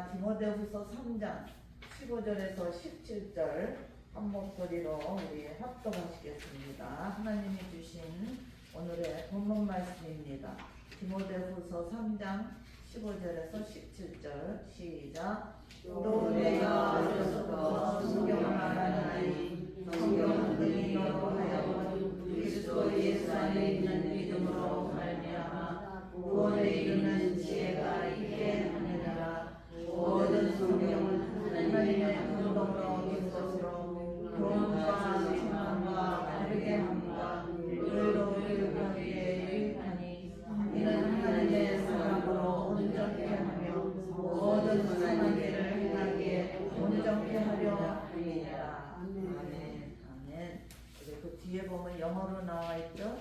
자, 디모데후서 3장 15절에서 17절 한 목소리로 우리 합독하시겠습니다. 하나님이 주신 오늘의 본문 말씀입니다. 디모데후서 3장 15절에서 17절 시작. 또 내가 어려서부터 성경을 알았나니 성경은 그리스도로 하여금 그리스도 예수 안에 있는 믿음으로 말미암아 구원에 이르는 지혜가 있게 하느니라. 모든 성경은 하나님의 감동으로 얻은 것으로 교훈과 책망과 바르게 함과 의로 교육하기에 유익하니 이는 하나님의 사랑으로 온전케 하며 모든 선하기를 행하기에 온전케 하려 함이니라. 아멘. 아멘. 그리고 그 뒤에 보면 영어로 나와 있죠.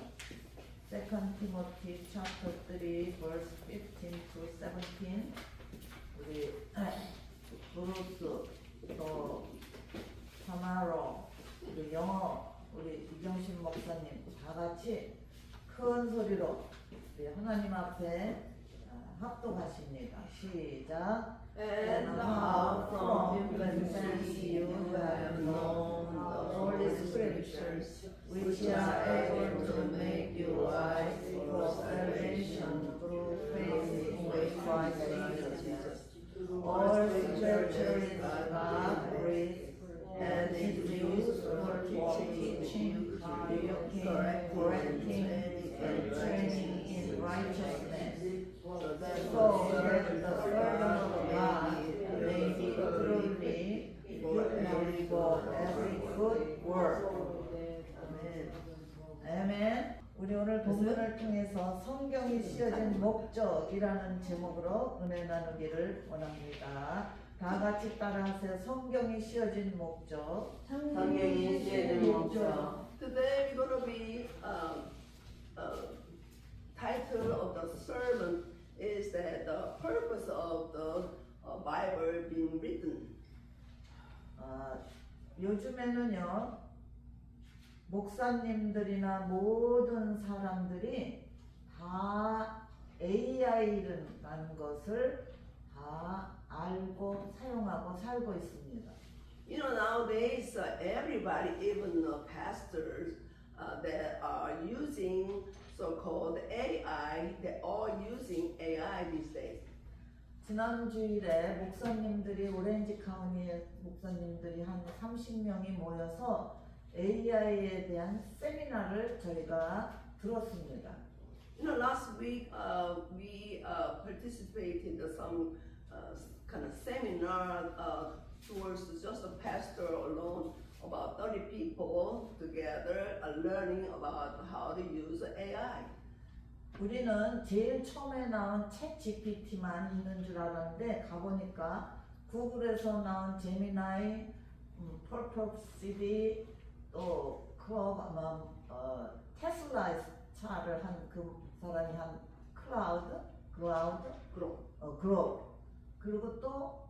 2 Timothy chapter 3 verse 15 to 17. 우리 브루스 또 사마로 우리 영어 우리 이경신 목사님 다 같이 큰 소리로 우리 하나님 앞에 합독하십니다. 시작. And how from infancy you have known the Holy Scriptures, which are able to make you wise for salvation through faith in Christ Jesus. All Scripture is God-breathed and is used for teaching, correcting, and training in righteousness, so that the servant of God may be truly equipped for every good work. 아멘. 우리 오늘 본문을 통해서 성경이 씌어진 목적이라는 제목으로 은혜 나누기를 원합니다. 다 같이 따라하세요. 성경이 씌어진 목적. 성경이 씌어진 목적. Today we're going to be title of the sermon is that the purpose of the Bible being written. 요즘에는요 목사님들이나 모든 사람들이 다 AI라는 것을 다 알고 사용하고 살고 있습니다. You know, nowadays everybody, even the pastors that are using so-called AI, they're all using AI these days. 지난 주일에 목사님들이 오렌지 카운티 목사님들이 한 30명이 모여서 AI에 대한 세미나를 저희가 들었습니다. You know, last week we participated in some kind of seminar towards just a pastor alone, about 30 people together learning about how to use AI. 우리는 제일 처음에 나온 챗 GPT만 있는 줄 알았는데 가보니까 구글에서 나온 제미나이, 퍼플시티 또 그거 아마 테슬라 차를 한 그 사람이 한 그룹 그리고 또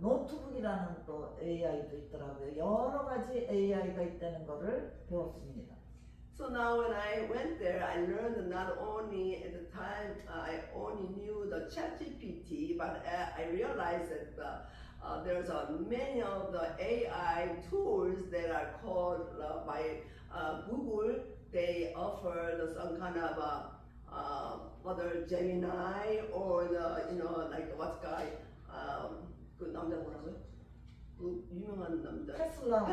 노트북이라는 또 AI도 있더라고요. 여러 가지 AI가 있다는 거를 배웠습니다. So now when I went there, I learned not only at the time I only knew the ChatGPT, but I realized that there's many of the AI tools that are called by Google. They offer some kind of other Gemini or the like what's guy 그 남자 뭐라고요? 그 유명한 남자. Tesla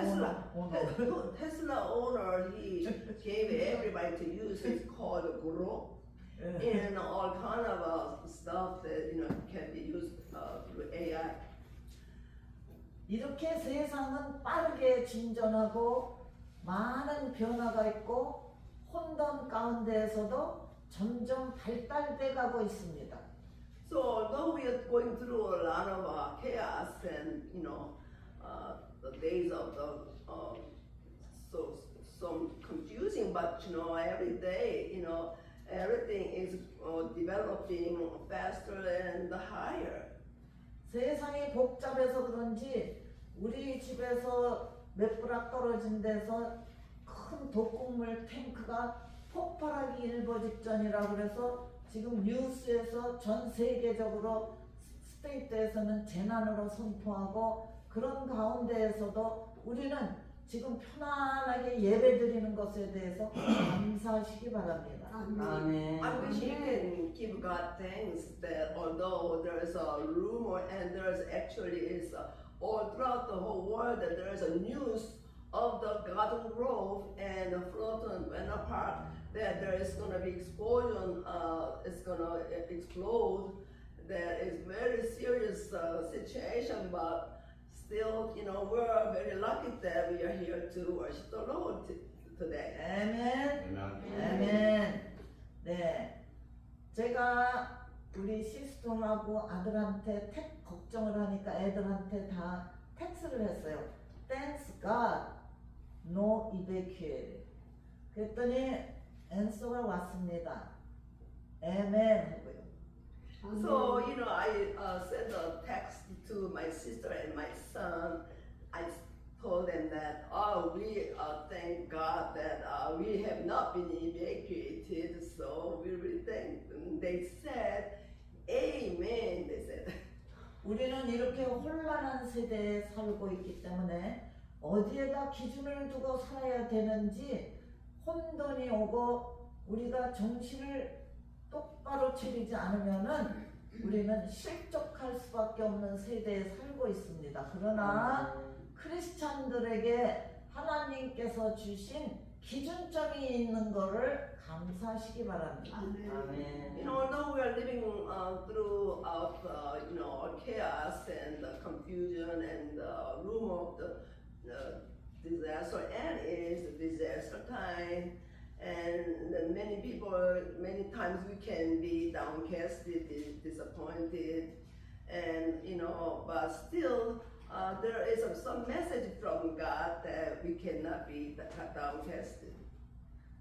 owner, he gave everybody to use. It's called Guru, and all kind of stuff that can be used through AI. 이렇게 세상은 빠르게 진전하고 많은 변화가 있고 혼돈 가운데에서도 점점 발달돼 가고 있습니다. So although we are going through a lot of chaos and the days of the some confusing, but every day everything is developing faster and higher. 세상이 복잡해서 그런지 우리 집에서 몇 부락 떨어진 데서 큰 독극물 탱크가 폭발하기 일보 직전이라고 그래서 지금 뉴스에서 전 세계적으로 스테이트에서는 재난으로 선포하고 그런 가운데에서도 우리는 지금 편안하게 예배 드리는 것에 대해서 감사하시기 바랍니다. 아멘. I wish you can give God thanks that although there's a rumor and there's actually is all throughout the whole world that there's a news of the Garden Grove and the Fulton went apart, that there is going to be explosion, it's going to explode. That is very serious situation, but still, you know, we're very lucky that we are here to worship the Lord today. 아멘. 아멘. 네. 제가 우리 시스터하고 아들한테 택 걱정을 하니까 애들한테 다 텍스를 했어요. Thanks God, no evacuate. 그랬더니 앤서가 왔습니다. 아멘 하고요. So, you know, I sent a text to my sister and my son. I told them that, we thank God that we have not been evacuated, so we really thank them. They said, Amen, they said. 우리는 이렇게 혼란한 세대에 살고 있기 때문에 어디에다 기준을 두고 살아야 되는지 혼돈이 오고 우리가 정신을 똑바로 차리지 않으면은 우리는 실족할 수밖에 없는 세대에 살고 있습니다. 그러나 크리스찬들에게 하나님께서 주신 기준점이 있는 것을 감사하시기 바랍니다. 아멘. You know, although we are living throughout, you know, chaos and confusion and rumor of the disaster, and it is a disaster time, and many people, many times we can be downcasted, disappointed, and you know, but still there is some message from God that we cannot be downcasted.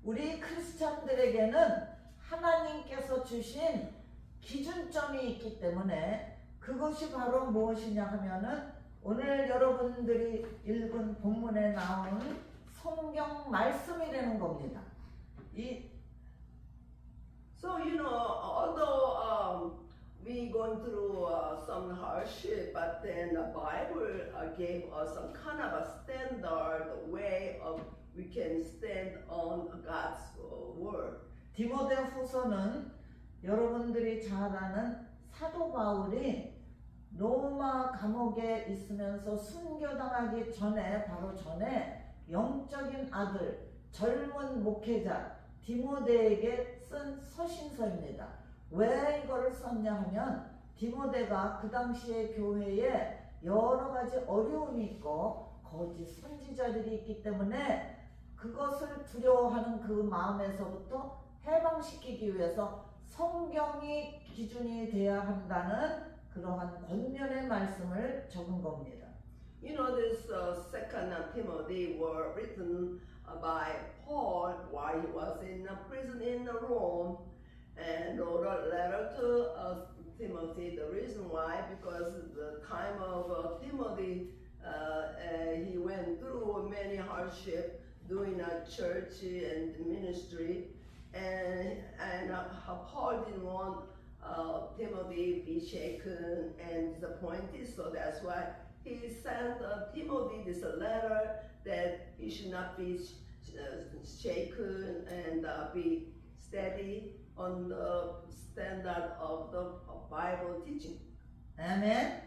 우리 크리스찬들에게는 하나님께서 주신 기준점이 있기 때문에 그것이 바로 무엇이냐 하면은 오늘 여러분들이 읽은 본문에 나온 성경 말씀이라는 겁니다. So you know, although we going through some hardship, but then the Bible gave us some kind of a standard way of we can stand on God's word. 디모데후서는 여러분들이 잘 아는 사도 바울이 로마 감옥에 있으면서 순교당하기 전에 바로 전에 영적인 아들 젊은 목회자 디모데에게 쓴 서신서입니다. 왜 이거를 썼냐 하면 디모데가 그 당시에 교회에 여러 가지 어려움이 있고 거짓 선지자들이 있기 때문에 그것을 두려워하는 그 마음에서부터 해방시키기 위해서 성경이 기준이 되어야 한다는 그러한 권면의 말씀을 적은 겁니다. You know, this second Timothy were written by Paul while he was in prison in Rome, and wrote a letter to Timothy. The reason why, because the time of Timothy, he went through many hardship doing a church and ministry, and Paul didn't want Timothy to be shaken and disappointed, so that's why he sent Timothy this letter that he should not be shaken and be steady on the standard of the Bible teaching. 아멘.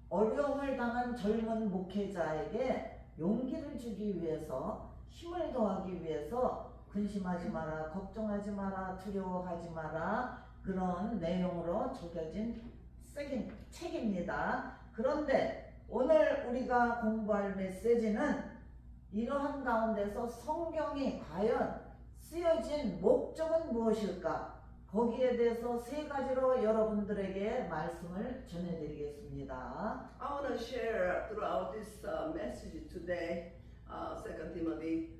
어려움을 당한 젊은 목회자에게 용기를 주기 위해서 힘을 더하기 위해서 근심하지 마라, 걱정하지 마라, 두려워하지 마라 그런 내용으로 적혀진 책입니다. 그런데 오늘 우리가 공부할 메시지는 이러한 가운데서 성경이 과연 쓰여진 목적은 무엇일까? 거기에 대해서 세 가지로 여러분들에게 말씀을 전해드리겠습니다. I want to share throughout this message today, 2 Timothy,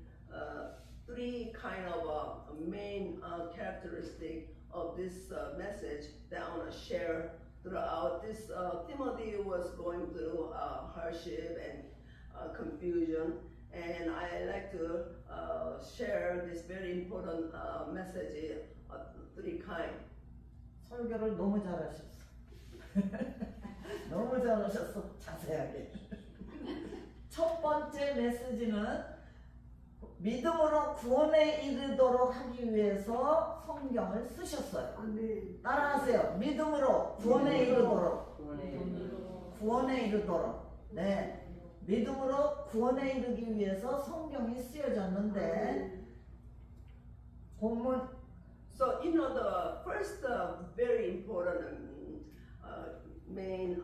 three kind of main characteristic of this message that I want to share throughout this. Timothy was going through hardship and confusion, and I like to share this very important message, three kind. 설교를 너무 잘하셨어. 너무 잘 오셨어. 자세하게. 첫 번째 메시지는 믿음으로 구원에 이르도록 하기 위해서 성경을 쓰셨어요. 아멘. 따라하세요. 믿음으로 구원에 이르도록. 구원의 구원에 이르도록. 네. 믿음으로 구원에 이르기 위해서 성경이 쓰여졌는데 본문 So you know the first very important main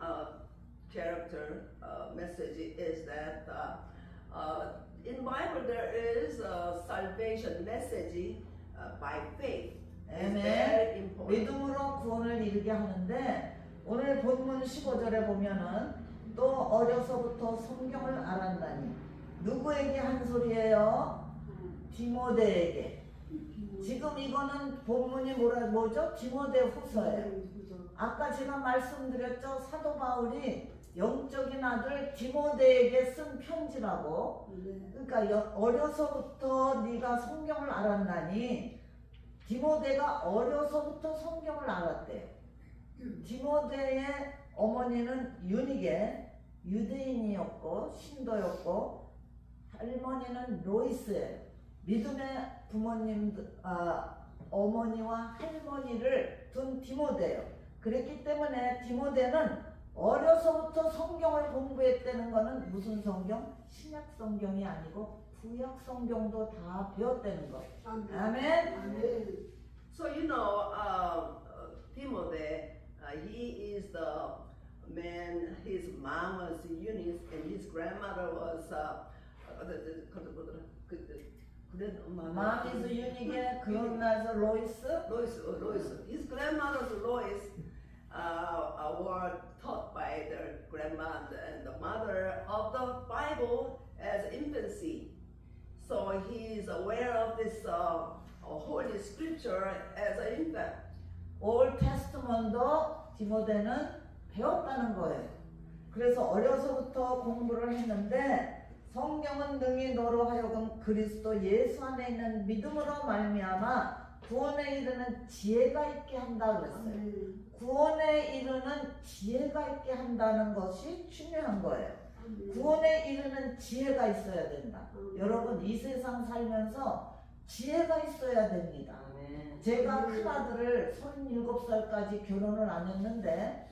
character message is that in Bible there is a salvation message by faith. It's Amen. very important. 믿음으로 구원을 이루게 하는데 오늘 본문 15절에 보면은 또 어려서부터 성경을 알았나니 누구에게 한 소리예요? 디모데에게. 지금 이거는 본문이 뭐죠? 디모데 후서예요. 아까 제가 말씀드렸죠. 사도 바울이 영적인 아들 디모데에게 쓴 편지라고. 그러니까 어려서부터 네가 성경을 알았나니 디모데가 어려서부터 성경을 알았대요. 디모데의 어머니는 유니게 유대인이었고 신도였고 할머니는 로이스예요. 믿음의 부모님 어머니와 할머니를 둔 디모데예요. 그랬기 때문에 디모데는 어려서부터 성경을 공부했다는 것은 무슨 성경? 신약 성경이 아니고 구약 성경도 다 배웠다는 거. 아멘. So you know, Timothy, he is the man. His mom was Eunice, and his grandmother was Mom is 유니게 그런나서 로이스. Lois. His grandmother's Lois were taught by their grandma and the mother of the Bible as infancy. So he is aware of this holy scripture as an infant. 올 테스트먼도 디모데는 배웠다는 거예요. 그래서 어려서부터 공부를 했는데 성경은 능히 너로 하여금 그리스도 예수 안에 있는 믿음으로 말미암아 구원에 이르는 지혜가 있게 한다 그랬어요. 구원에 이르는 지혜가 있게 한다는 것이 중요한 거예요. 구원에 이르는 지혜가 있어야 된다. 여러분 이 세상 살면서 지혜가 있어야 됩니다. 제가 큰아들을 37살까지 결혼을 안 했는데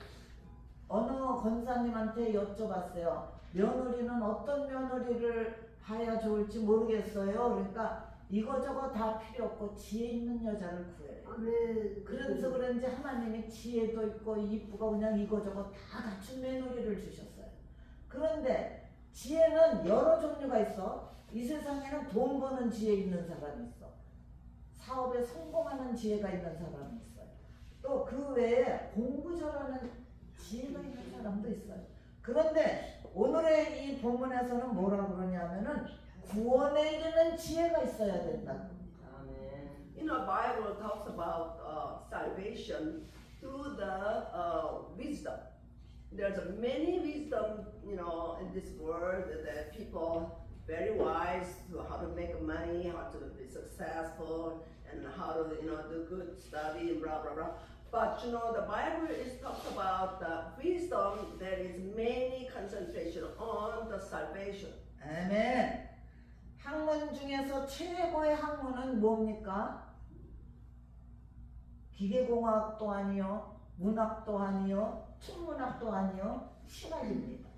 어느 권사님한테 여쭤봤어요. 며느리는 어떤 며느리를 봐야 좋을지 모르겠어요. 그러니까 이거저거 다 필요 없고 지혜 있는 여자를 구해요. 그래서 그런지 하나님이 지혜도 있고 이쁘고 그냥 이거저거 다 갖춘 며느리를 주셨어요. 그런데 지혜는 여러 종류가 있어. 이 세상에는 돈 버는 지혜 있는 사람이 있어. 사업에 성공하는 지혜가 있는 사람이 있어요. 또 그 외에 공부 잘하는 지혜가 있는 사람도 있어요. 그런데 오늘의 이 본문에서는 뭐라 그러냐면은 구원에 이르는 지혜가 있어야 된다. You know, Bible talks about salvation through the wisdom. There's many wisdom, you know, in this world that people very wise to how to make money, how to be successful, and how to, you know, do good study and blah blah blah. But you know, the Bible is talks about the wisdom. There is many concentration on the salvation. 아멘. 학문 중에서 최고의 학문은 뭡니까? 기계공학도 아니요, 문학도 아니요, 천문학도 아니요, 신학입니다.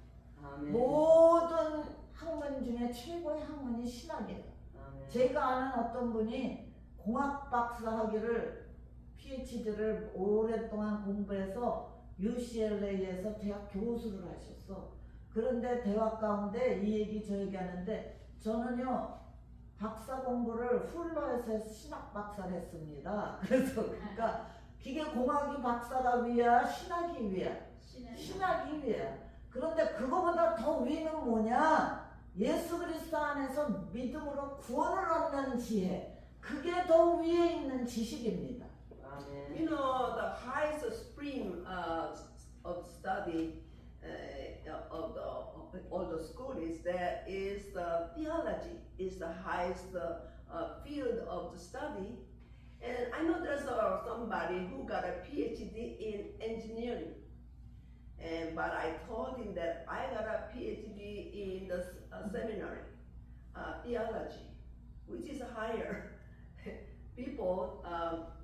모든 학문 중에 최고의 학문이 신학이에요. 제가 아는 어떤 분이 공학 박사 학위를 PhD를 오랫동안 공부해서 UCLA에서 대학 교수를 하셨어. 그런데 대화 가운데 이 얘기 저 얘기 하는데 저는요 박사 공부를 훌러에서 신학 박사를 했습니다. 그래서 그러니까 기계공학이 박사가 위야 신학이 위야? 신학이 위야. 그런데 그거보다 더 위는 뭐냐? 예수 그리스도 안에서 믿음으로 구원을 얻는 지혜. 그게 더 위에 있는 지식입니다. You know, the highest stream of study of all the school is there is the theology is the highest field of the study, and I know there's somebody who got a PhD in engineering, but I told him that I got a PhD in the seminary, theology, which is higher. People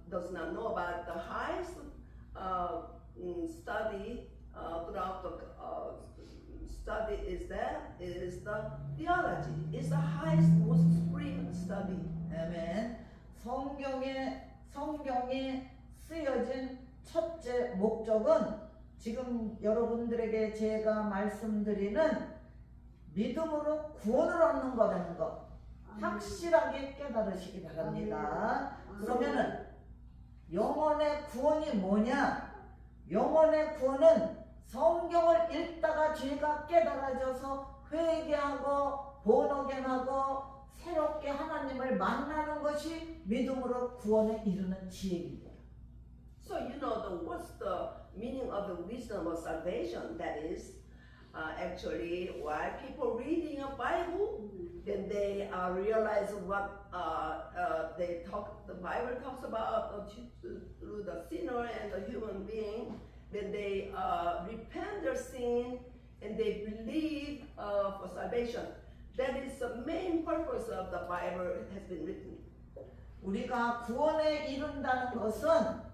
does not know about the highest study throughout the study is the theology. It's the highest, most supreme study. 아멘. 성경에 쓰여진 첫째 목적은 지금 여러분들에게 제가 말씀드리는 믿음으로 구원을 얻는 거라는 것 확실하게 깨달으시기 바랍니다. 그러면은 영혼의 구원이 뭐냐? 영혼의 구원은 성경을 읽다가 죄가 깨달아져서 회개하고 본어견하고 새롭게 하나님을 만나는 것이 믿음으로 구원에 이르는 지혜입니다. So you know what's the meaning of the wisdom of salvation? That is actually why people reading a Bible, then they realize what the Bible talks about through the sinner and the human being. Then they repent their sin and they believe for salvation. That is the main purpose of the Bible has been written. 우리가 구원에 이른다는 것은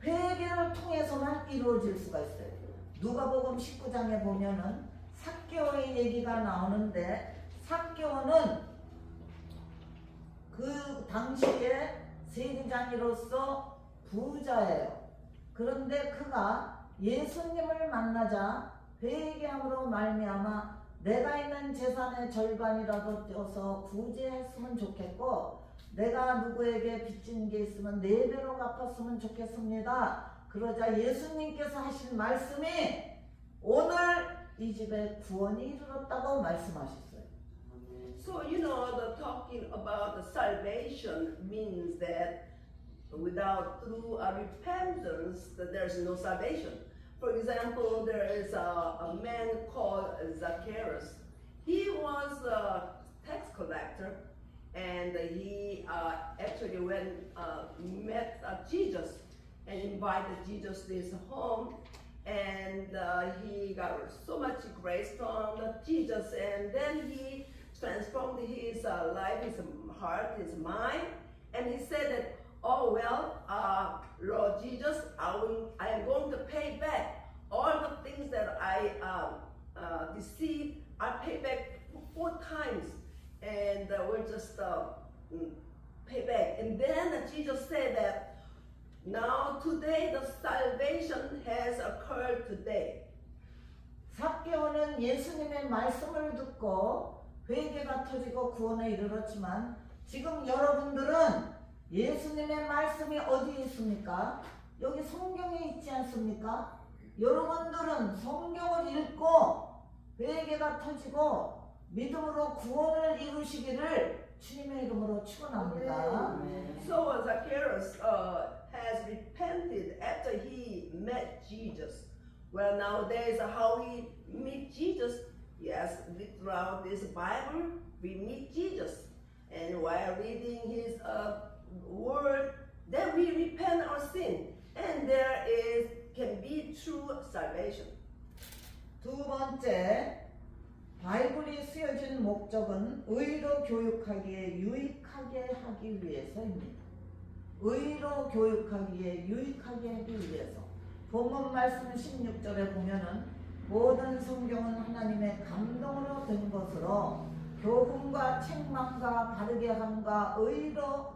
회개를 통해서만 이루어질 수가 있어요. 누가복음 19장에 보면은 삭개오의 얘기가 나오는데 삭개오는 그 당시에 세리장이로서 부자예요. 그런데 그가 예수님을 만나자 회개함으로 말미암아 내가 있는 재산의 절반이라도 떼어서 구제했으면 좋겠고 내가 누구에게 빚진 게 있으면 4배로 갚았으면 좋겠습니다. 그러자 예수님께서 하신 말씀이 오늘 이 집에 구원이 이르렀다고 말씀하셨어요. So you know the talking about the salvation means that through a repentance that there's no salvation. For example, there is a man called Zacchaeus. He was a tax collector, and he actually met Jesus and invited Jesus to his home, and he got so much grace from Jesus, and then he transformed his life, his heart, his mind, and he said that, oh well, Lord Jesus, I am going to pay back all the things that I deceived. I pay back 4 times, and we'll just pay back. And then Jesus said that now today the salvation has occurred today. 삭개오는 예수님의 말씀을 듣고 회개가 터지고 구원에 이르렀지만 지금 여러분들은 예수님의 말씀이 어디에 있습니까? 여기 성경에 있지 않습니까? 여러분들은 성경을 읽고 회개가 터지고 믿음으로 구원을 이루시기를 주님의 이름으로 축원합니다. So Zacchaeus has repented after he met Jesus. Well, nowadays how we meet Jesus? Yes, throughout this Bible we meet Jesus, and while reading His word, then we repent our sin, and can be true salvation. 두 번째, 바이블이 쓰여진 목적은 의로 교육하기에 유익하게 하기 위해서입니다. 의로 교육하기에 유익하게 하기 위해서. 본문 말씀 16절에 보면은 모든 성경은 하나님의 감동으로 된 것으로 교훈과 책망과 바르게 함과 의로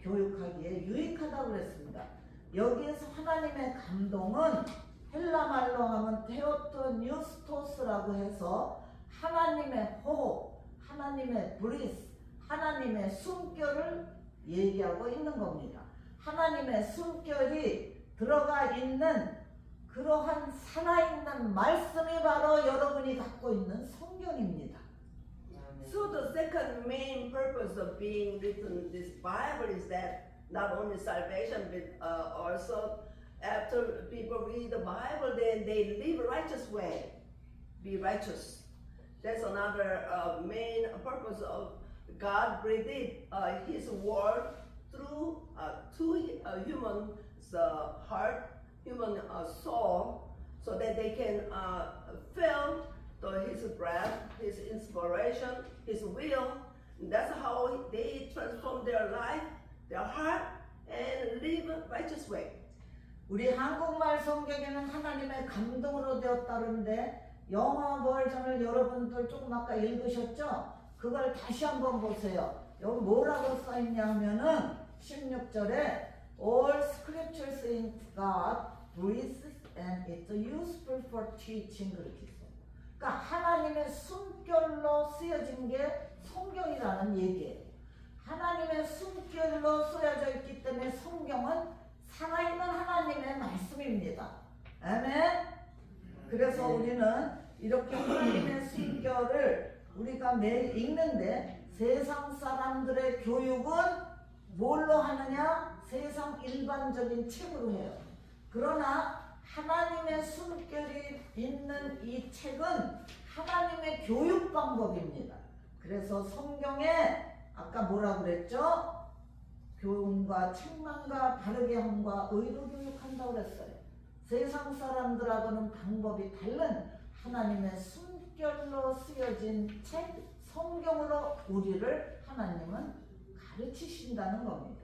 교육하기에 유익하다고 그랬습니다. 여기에서 하나님의 감동은 헬라 말로 하면 테오토뉴스토스라고 해서 하나님의 호흡, 하나님의 브리스, 하나님의 숨결을 얘기하고 있는 겁니다. 하나님의 숨결이 들어가 있는 그러한 살아있는 말씀이 바로 여러분이 갖고 있는 성경입니다. So the second main purpose of being written this Bible is that not only salvation but also after people read the Bible then they live a righteous way, be righteous. That's another main purpose of God breathed His word through to human's heart, human soul, so that they can feel his breath, his inspiration, his will. That's how they transform their life, their heart, and live a righteous way. 우리 한국말 성경에는 하나님의 감동으로 되었다는데 영어 버전을 여러분들 조금 아까 읽으셨죠? 그걸 다시 한번 보세요. 여기 뭐라고 써있냐 하면은 16절에 All scriptures in God breathes and it's useful for teaching 그렇게 있어요. 그러니까 하나님의 숨결로 쓰여진 게 성경이라는 얘기예요. 하나님의 숨결로 쓰여져 있기 때문에 성경은 살아있는 하나님의 말씀입니다. 아멘. 그래서 우리는 이렇게 하나님의 숨결을 우리가 매일 읽는데 세상 사람들의 교육은 뭘로 하느냐? 세상 일반적인 책으로 해요. 그러나 하나님의 숨결이 있는 이 책은 하나님의 교육 방법입니다. 그래서 성경에 아까 뭐라 그랬죠? 교훈과 책망과 바르게 함과 의로 교육한다고 그랬어요. 세상 사람들하고는 방법이 다른 하나님의 숨결로 쓰여진 책 성경으로 우리를 하나님은 가르치신다는 겁니다.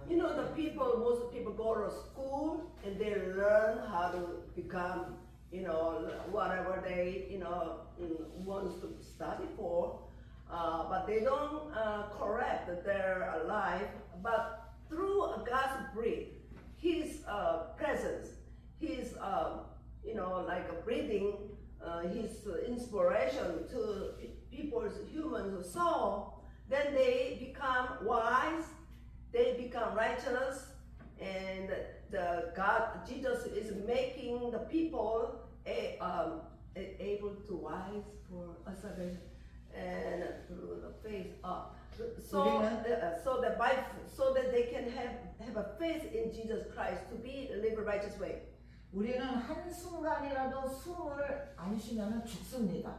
You know, most people go to school and they learn how to become, whatever they, wants to study for. But they don't correct their life. But through God's breath, His presence, His, breathing, His inspiration to people's human soul, then they become wise, they become righteous, and Jesus is making the people able to wise for us and through the faith up. So that they can have a faith in Jesus Christ to live a righteous way. 우리는 한순간이라도 숨을 안 쉬면 죽습니다.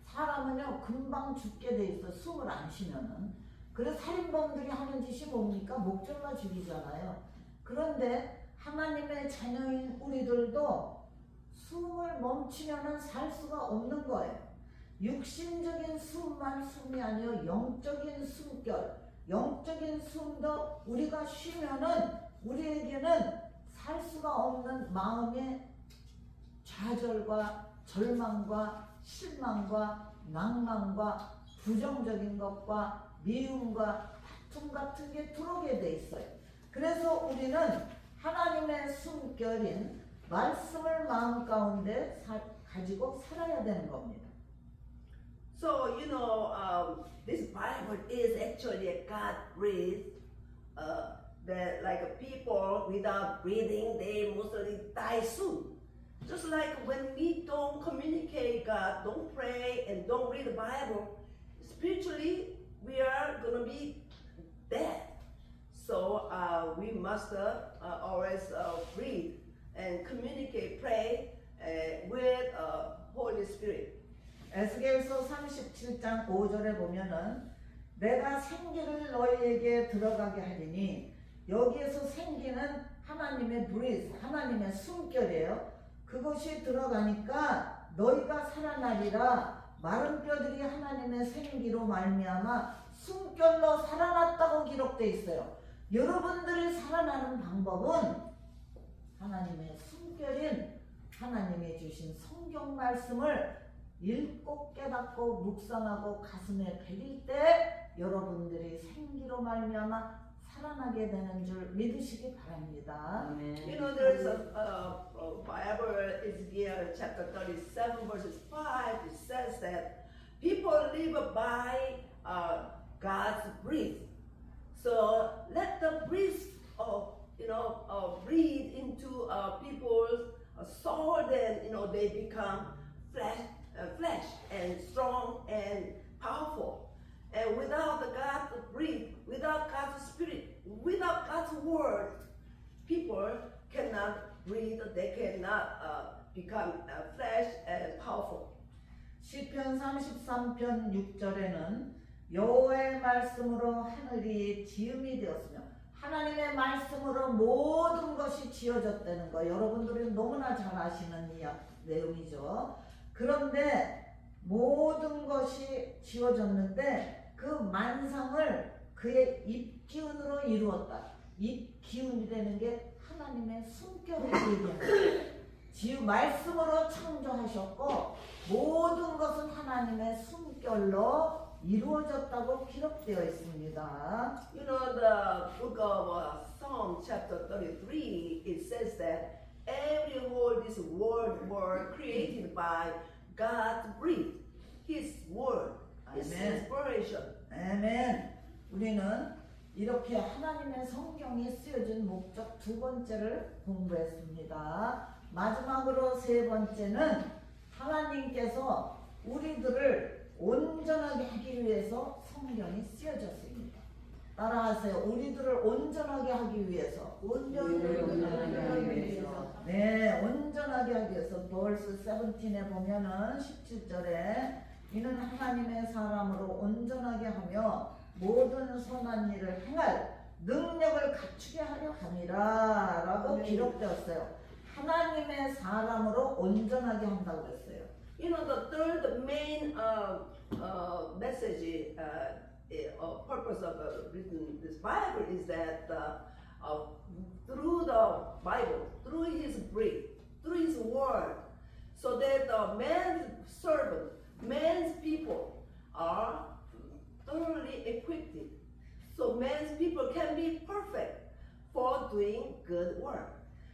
사람은요 금방 죽게 돼 있어. 숨을 안 쉬면은. 그래서 살인범들이 하는 짓이 뭡니까? 목졸라 죽이잖아요. 그런데 하나님의 자녀인 우리들도 숨을 멈추면은 살 수가 없는 거예요. 육신적인 숨만 숨이 아니요 영적인 숨결, 영적인 숨도 우리가 쉬면은 우리에게는 살 수가 없는 마음의 좌절과 절망과 실망과 낭만과 부정적인 것과 미움과 다툼 같은 게 들어오게 돼 있어요. 그래서 우리는 하나님의 숨결인 말씀을 마음 가운데 가지고 salaya 되는 겁니다. So, this Bible is actually a God breathed, that like people without breathing, they mostly die soon. Just like when we don't communicate God, don't pray, and don't read the Bible, spiritually, we are going to be dead. So we must always breathe and communicate, pray with Holy Spirit. 에스겔서 37장 5절에 보면은 내가 생기를 너희에게 들어가게 하리니 여기에서 생기는 하나님의 breath, 하나님의 숨결이에요. 그것이 들어가니까 너희가 살아나리라. 마른 뼈들이 하나님의 생기로 말미암아 숨결로 살아났다고 기록되어 있어요. 여러분들이 살아나는 방법은 하나님의 숨결인 하나님이 주신 성경 말씀을 읽고 깨닫고 묵상하고 가슴에 배길 때 여러분들이 생기로 말미암아 살아나게 되는 줄 믿으시기 바랍니다. You know, there's a Bible is here, chapter 37, verses 5. It says that people live by God's breath. So let the breath breathe into people's soul. Then they become flesh and strong and powerful. And without the God's breath, without God's spirit, without God's word, people cannot breathe. They cannot become flesh and powerful. 시편 33편 6절에는 여호와의 말씀으로 하늘이 지음이 되었으며 하나님의 말씀으로 모든 것이 지어졌다는 거 여러분들이 너무나 잘 아시는 내용이죠. 그런데 모든 것이 지어졌는데 그 만상을 그의 입기운으로 이루었다. 입기운이라는 게 하나님의 숨결을 얘기합니다. 말씀으로 창조하셨고 모든 것은 하나님의 숨결로 이루어졌다고 기록되어 있습니다. You know, the book of Psalm chapter 33, it says that every whole this world were created by God's breath, His word, His Amen. inspiration. 아멘. 우리는 이렇게 하나님의 성경이 쓰여진 목적 두 번째를 공부했습니다. 마지막으로 세 번째는 하나님께서 우리들을 온전하게 하기 위해서 성경이 쓰여졌습니다. 따라하세요. 우리들을 온전하게 하기 위해서. 우리를 온전하게 하기 위해서. 네, 온전하게 하기 위해서. 벌스 17에 보면은 17절에 이는 하나님의 사람으로 온전하게 하며 모든 선한 일을 행할 능력을 갖추게 하려 함이라 라고 기록되었어요. 하나님의 사람으로 온전하게 한다고 했어요. You know, the third main message, purpose of written this Bible is that through the Bible, through His breath, through His word, so that the man's servant, man's people are thoroughly equipped, so man's people can be perfect for doing good work.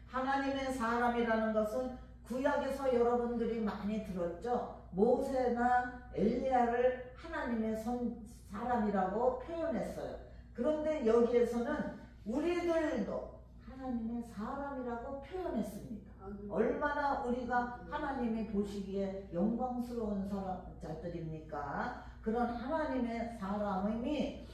하나님의 사람이라는 것은 구약에서 여러분들이 많이 들었죠. 모세나 엘리야를 하나님의 사람이라고 표현했어요. 그런데 여기에서는 우리들도 하나님의 사람이라고 표현했습니다. 얼마나 우리가 하나님이 보시기에 영광스러운 자들입니까? 그런 하나님의 사람이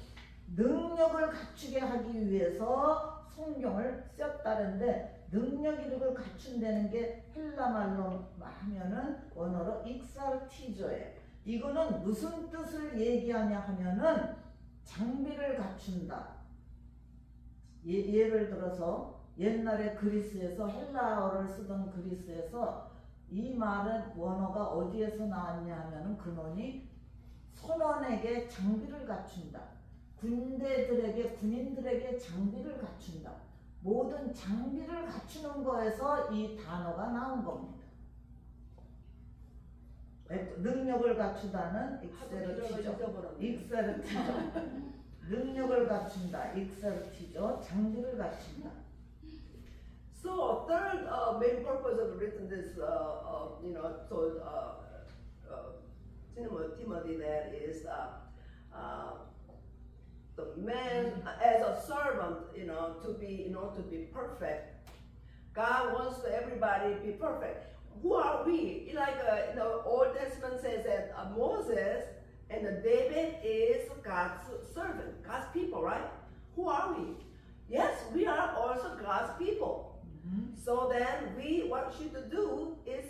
능력을 갖추게 하기 위해서 성경을 썼다는데 능력이를 갖춘다는 게 헬라말로 하면은 원어로 익살티조예요. 이거는 무슨 뜻을 얘기하냐 하면은 장비를 갖춘다. 예를 들어서 옛날에 그리스에서 헬라어를 쓰던 그리스에서 이 말은 원어가 어디에서 나왔냐 하면은 근원이 선원에게 장비를 갖춘다. 군인들에게 장비를 갖춘다. 모든 장비를 갖추는 거에서 이 단어가 나온 겁니다. 능력을 갖추다는 익세르티죠. 능력을 갖춘다. 익세르티죠. 장비를 갖춘다. So third main purpose of written this, told Timothy that is the man as a servant, to be perfect. God wants everybody to be perfect. Who are we? Like the Old Testament says that Moses and David is God's servant, God's people, right? Who are we? Yes, we are also God's people. So then what we should do is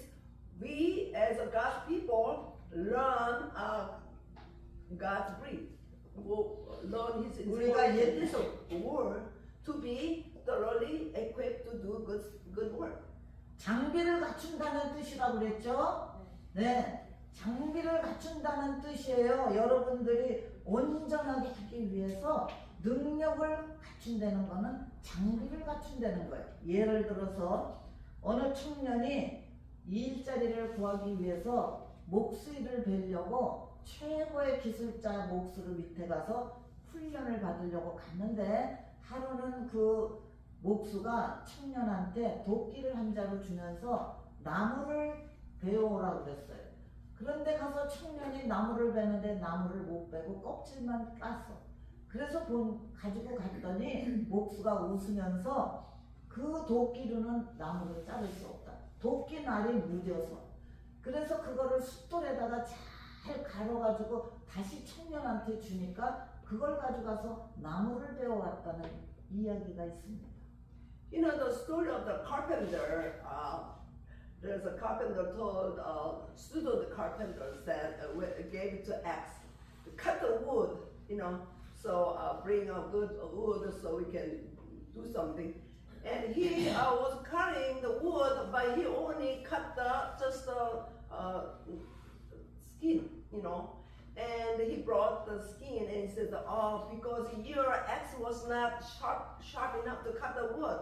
we as a God's people learn God's breath. Learn His word to be thoroughly equipped to do good work. 장비를 갖춘다는 뜻이라고 그랬죠? 네, 장비를 갖춘다는 뜻이에요. 여러분들이 온전하게 하기 위해서 능력을 갖춘다는 거는 장비를 갖춘다는 거예요. 예를 들어서 어느 청년이 일자리를 구하기 위해서 목수일을 배우려고 최고의 기술자 목수를 밑에 가서 훈련을 받으려고 갔는데 하루는 그 목수가 청년한테 도끼를 한 자루 주면서 나무를 베어오라고 그랬어요. 그런데 가서 청년이 나무를 베는데 나무를 못 베고 껍질만 깠어. 그래서 가지고 갔더니 목수가 웃으면서 그 도끼로는 나무를 자를 수 없다. 도끼날이 무뎌서. 그래서 그거를 숫돌에다가 잘 갈아가지고 다시 청년한테 주니까 그걸 가져가서 나무를 베어왔다는 이야기가 있습니다. You know the story of the carpenter. There's a carpenter told student carpenters that gave it to axe to cut the wood. So bring a good wood so we can do something. And he was cutting the wood, but he only cut just the skin, you know. And he brought the skin and he said, oh, because your axe was not sharp enough to cut the wood.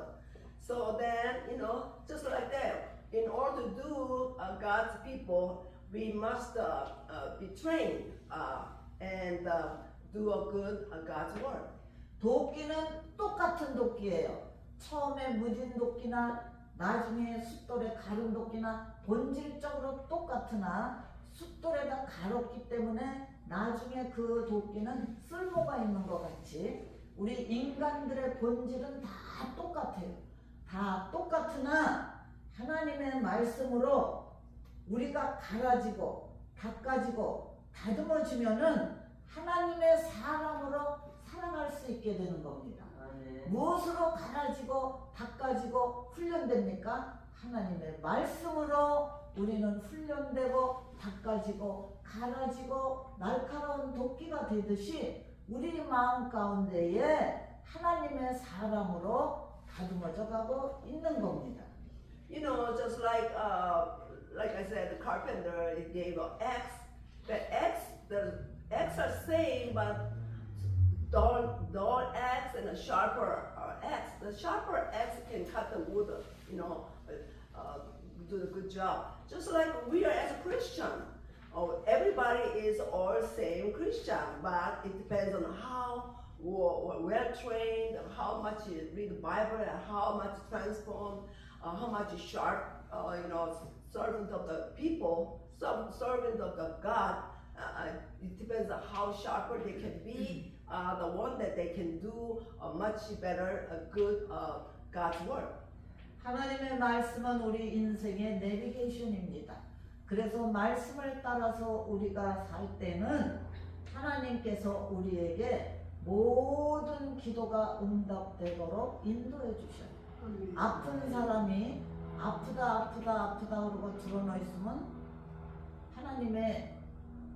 So then, you know, just like that, in order to do God's people, we must be trained and do a good God's work. 도끼는 똑같은 도끼예요. 처음에 무진 도끼나 나중에 숫돌에 가른 도끼나 본질적으로 똑같으나 숫돌에다 갈았기 때문에 나중에 그 도끼는 쓸모가 있는 것 같이 우리 인간들의 본질은 다 똑같아요. 다 똑같으나 하나님의 말씀으로 우리가 갈아지고 닦아지고 다듬어지면은 하나님의 사람으로 살아갈 수 있게 되는 겁니다. 무엇으로 갈아지고 닦아지고 훈련됩니까? 하나님의 말씀으로 우리는 훈련되고 닦아지고 갈아지고 날카로운 도끼가 되듯이 우리 마음 가운데에 하나님의 사람으로 다듬어져 가고 있는 겁니다. You know, just like I said, the carpenter gave an axe. The axe are same, but dull axe and a sharper axe. The sharper axe can cut the wood, you know, do a good job. Just like we are as a Christian. Everybody is all same Christian, but it depends on how well trained, how much you read the Bible, and how much transformed, how much sharp, you know, servant of the people, some servant of the God. It depends on how sharper they can be, the one that they can do a much better, good God's work. 하나님의 말씀은 우리 인생의 내비게이션입니다. 그래서 말씀을 따라서 우리가 살 때는 하나님께서 우리에게 모든 기도가 응답되도록 인도해 주셔요. 아픈 사람이 아프다 그러고 드러나 있으면 하나님의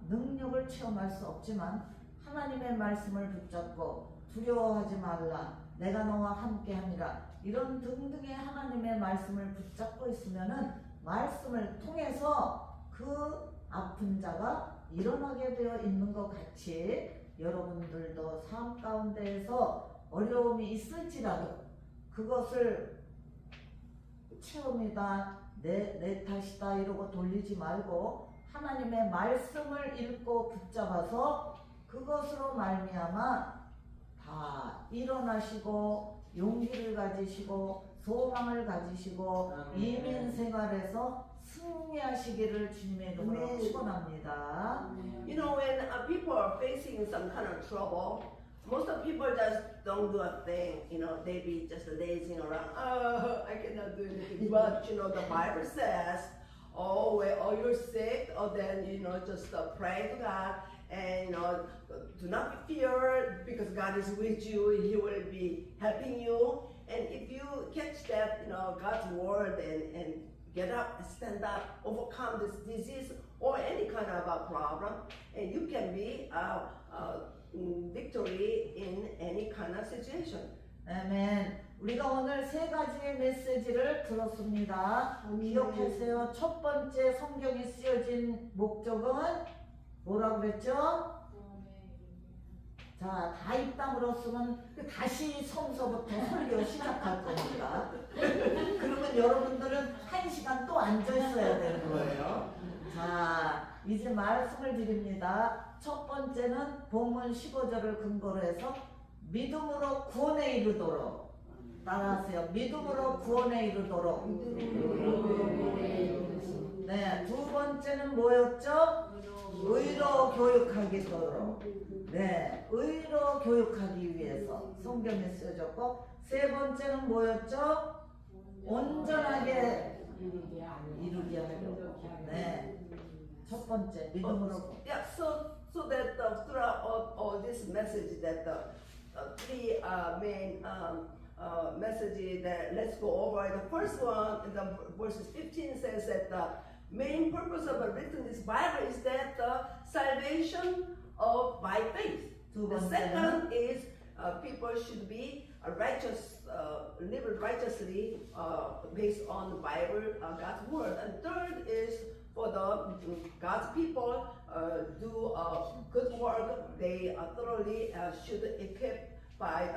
능력을 체험할 수 없지만 하나님의 말씀을 붙잡고 두려워하지 말라 내가 너와 함께함이라 이런 등등의 하나님의 말씀을 붙잡고 있으면은 말씀을 통해서 그 아픈 자가 일어나게 되어 있는 것 같이 여러분들도 삶 가운데에서 어려움이 있을지라도 그것을 체험이다 내 탓이다 이러고 돌리지 말고 하나님의 말씀을 읽고 붙잡아서 그것으로 말미암아 다 일어나시고 용기를 가지시고 소망을 가지시고 이민 생활에서 승리하시기를 주님의 이름으로 축원합니다. You know, when people are facing some kind of trouble, most of people just don't do a thing. You know, they be just lazing around. Oh, I cannot do anything. But you know, the Bible says, oh, well, you're sick. Oh, then you know, just pray to God, and you know, do not be feared because God is with you. He will be helping you. And if you catch that, you know, God's word and get up, stand up, overcome this disease or any kind of a problem, and you can be victory in any kind of situation. 아멘. 우리가 오늘 세 가지의 메시지를 들었습니다. 기억하세요. 첫 번째 성경이 쓰여진 목적은 뭐라고 그랬죠? 자, 다 입담으로쓰면 다시 성서부터 설교 시작할 겁니다. 그러면 여러분들은 1시간 또 앉아 있어야 되는 거예요. 자, 이제 말씀을 드립니다. 첫 번째는 본문 15절을 근거로 해서 믿음으로 구원에 이르도록 따라하세요. 믿음으로 구원에 이르도록. 네, 두 번째는 뭐였죠? 의로 교육하기도록. 네, 의로 교육하기 위해서 성경에 쓰여졌고 세 번째는 뭐였죠? 온전하게 이루게 하려고. 네, 첫 번째 믿음으로. Yeah, so that throughout all this message, that the three main messages that let's go over. The first one, in the verses 15 says that the main purpose of writing this Bible is that the salvation of by faith. 두 The 번째는 second is people should be righteous, live righteously based on the Bible, God's word. And third is for the God's people do good work. They thoroughly should equip by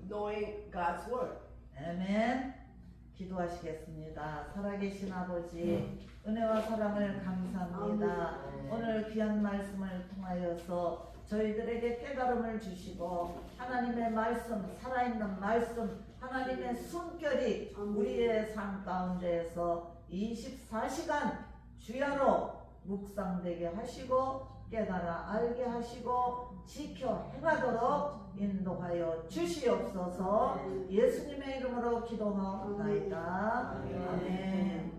knowing God's word. 아멘. 기도하시겠습니다. 살아계신 아버지, 은혜와 사랑을 감사합니다. 오늘 귀한 말씀을 통하여서 저희들에게 깨달음을 주시고 하나님의 말씀, 살아있는 말씀, 하나님의 숨결이 우리의 삶 가운데에서 24시간 주야로 묵상되게 하시고 깨달아 알게 하시고 지켜 행하도록 인도하여 주시옵소서. 예수님의 이름으로 기도하옵나이다. 아멘.